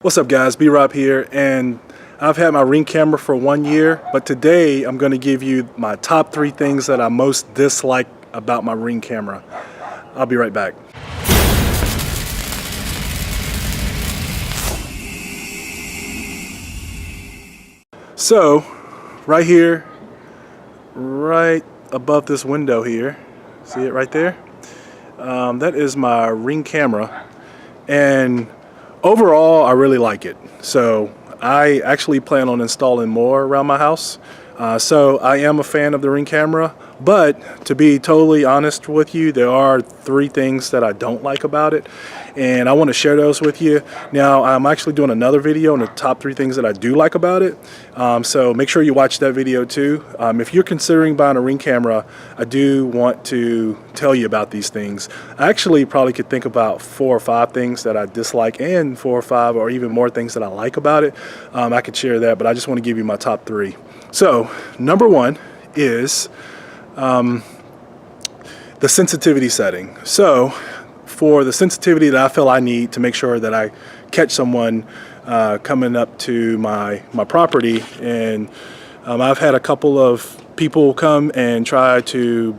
What's up guys, B-Rob here, and I've had my Ring camera for 1 year, but today I'm going to give you my top 3 things that I most dislike about my Ring camera. I'll be right back. So, right here, right above this window here, see it right there? That is my Ring camera, and overall, I really like it. So I actually plan on installing more around my house. So I am a fan of the Ring camera, but to be totally honest with you, there are 3 things that I don't like about it, and I want to share those with you. Now, I'm actually doing another video on the top 3 things that I do like about it, so make sure you watch that video too. If you're considering buying a Ring camera, I do want to tell you about these things. I actually probably could think about 4 or 5 things that I dislike and 4 or 5 or even more things that I like about it. I could share that, but I just want to give you my top 3. So, number 1 is the sensitivity setting. So, for the sensitivity that I feel I need to make sure that I catch someone coming up to my property, and I've had a couple of people come and try to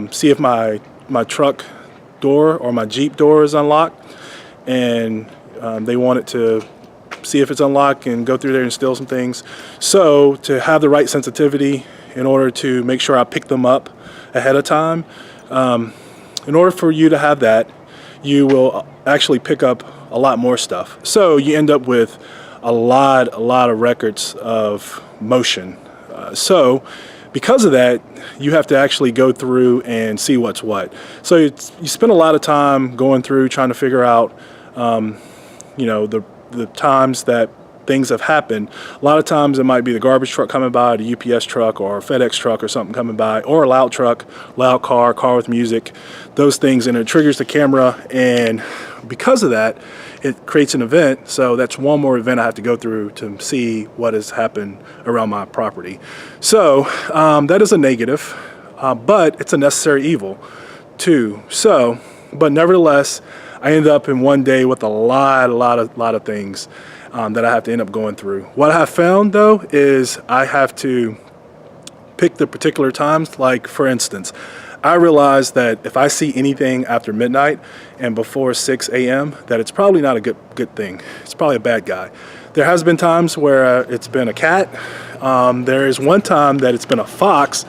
see if my truck door or my Jeep door is unlocked, and they wanted to see if it's unlocked and go through there and steal some things. So to have the right sensitivity in order to make sure I pick them up ahead of time, in order for you to have that, you will actually pick up a lot more stuff. So you end up with a lot of records of motion. So because of that, you have to actually go through and see what's what. So you spend a lot of time going through trying to figure out, you know, the times that things have happened. A lot of times it might be the garbage truck coming by, the UPS truck or a FedEx truck or something coming by, or a loud truck, loud car with music, those things, and it triggers the camera, and because of that, it creates an event. So that's one more event I have to go through to see what has happened around my property. So that is a negative, but it's a necessary evil too. So, but nevertheless, I end up in one day with a lot of things that I have to end up going through. What I have found though is I have to pick the particular times. Like for instance, I realize that if I see anything after midnight and before 6 a.m., that it's probably not a good thing. It's probably a bad guy. There has been times where it's been a cat. There is one time that it's been a fox,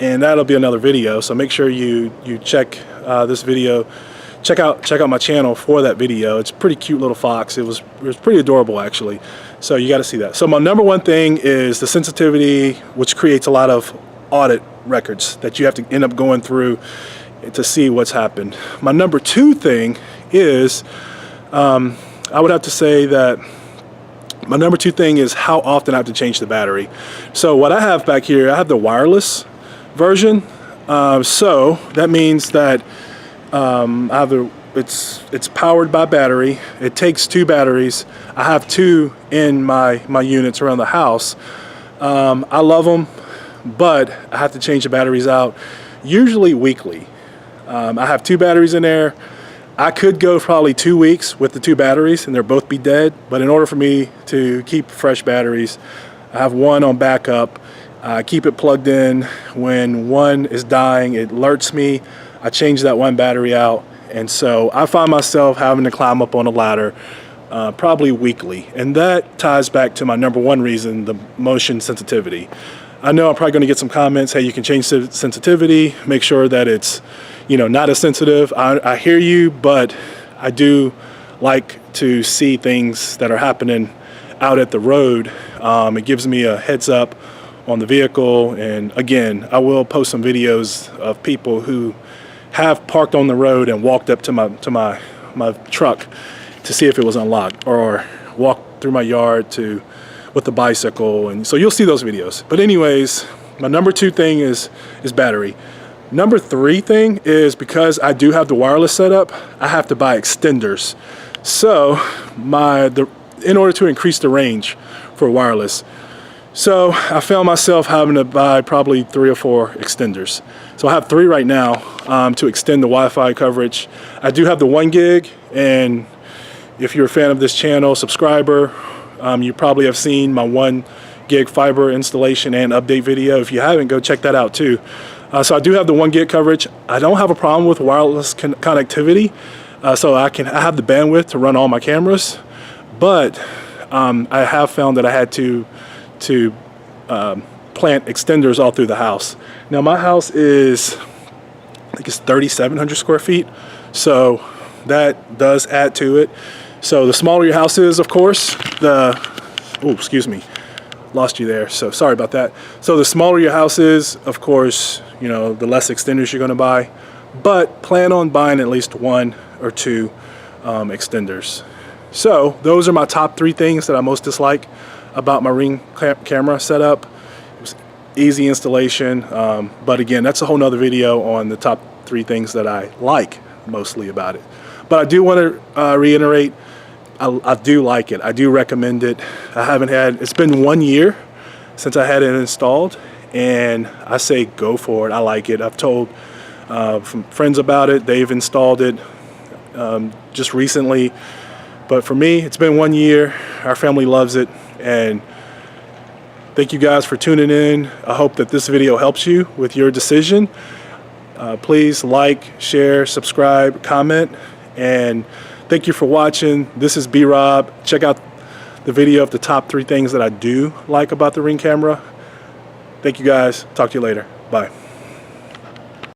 and that'll be another video. So make sure you check this video. Check out my channel for that video. It's a pretty cute little fox. It was pretty adorable actually. So you got to see that. So my number 1 thing is the sensitivity, which creates a lot of audit records that you have to end up going through to see what's happened. My number 2 thing is, I would have to say that my number 2 thing is how often I have to change the battery. So what I have back here, I have the wireless version. So that means that it's powered by battery. It takes 2 batteries. I have 2 in my units around the house. I love them, but I have to change the batteries out usually weekly. I have 2 batteries in there. I could go probably 2 weeks with the 2 batteries and they'll both be dead, but in order for me to keep fresh batteries, I have 1 on backup. I keep it plugged in. When one is dying, it alerts me. I change that 1 battery out, and so I find myself having to climb up on a ladder probably weekly, and that ties back to my number 1 reason, the motion sensitivity. I know I'm probably going to get some comments, hey, you can change sensitivity, make sure that it's, you know, not as sensitive. I hear you, but I do like to see things that are happening out at the road. It gives me a heads up on the vehicle, and again, I will post some videos of people who have parked on the road and walked up to my truck to see if it was unlocked, or walked through my yard with the bicycle, and so you'll see those videos. But anyways, my number 2 thing is battery. Number 3 thing is, because I do have the wireless setup, I have to buy extenders. So in order to increase the range for wireless, so I found myself having to buy probably 3 or 4 extenders. So I have 3 right now to extend the Wi-Fi coverage. I do have the 1 gig, and If you're a fan of this channel, subscriber, you probably have seen my 1 gig fiber installation and update video. If you haven't, go check that out too. So I do have the 1 gig coverage. I don't have a problem with wireless connectivity, so I have the bandwidth to run all my cameras, but I have found that I had to plant extenders all through the house. Now my house is, I think it's 3,700 square feet, so that does add to it. So the smaller your house is, of course, excuse me, lost you there, so sorry about that. So the smaller your house is, of course, you know, the less extenders you're going to buy, but plan on buying at least 1 or 2 extenders. So those are my top 3 things that I most dislike about my Ring camera setup. It was easy installation, but again, that's a whole nother video on the top 3 things that I like mostly about it. But I do want to reiterate, I do like it. I do recommend it. It's been 1 year since I had it installed, and I say go for it. I like it. I've told some friends about it. They've installed it just recently. But for me, it's been 1 year. Our family loves it, and thank you guys for tuning in. I hope that this video helps you with your decision. Please like, share, subscribe, comment, and thank you for watching. This is B-Rob. Check out the video of the top 3 things that I do like about the Ring camera. Thank you guys. Talk to you later. Bye.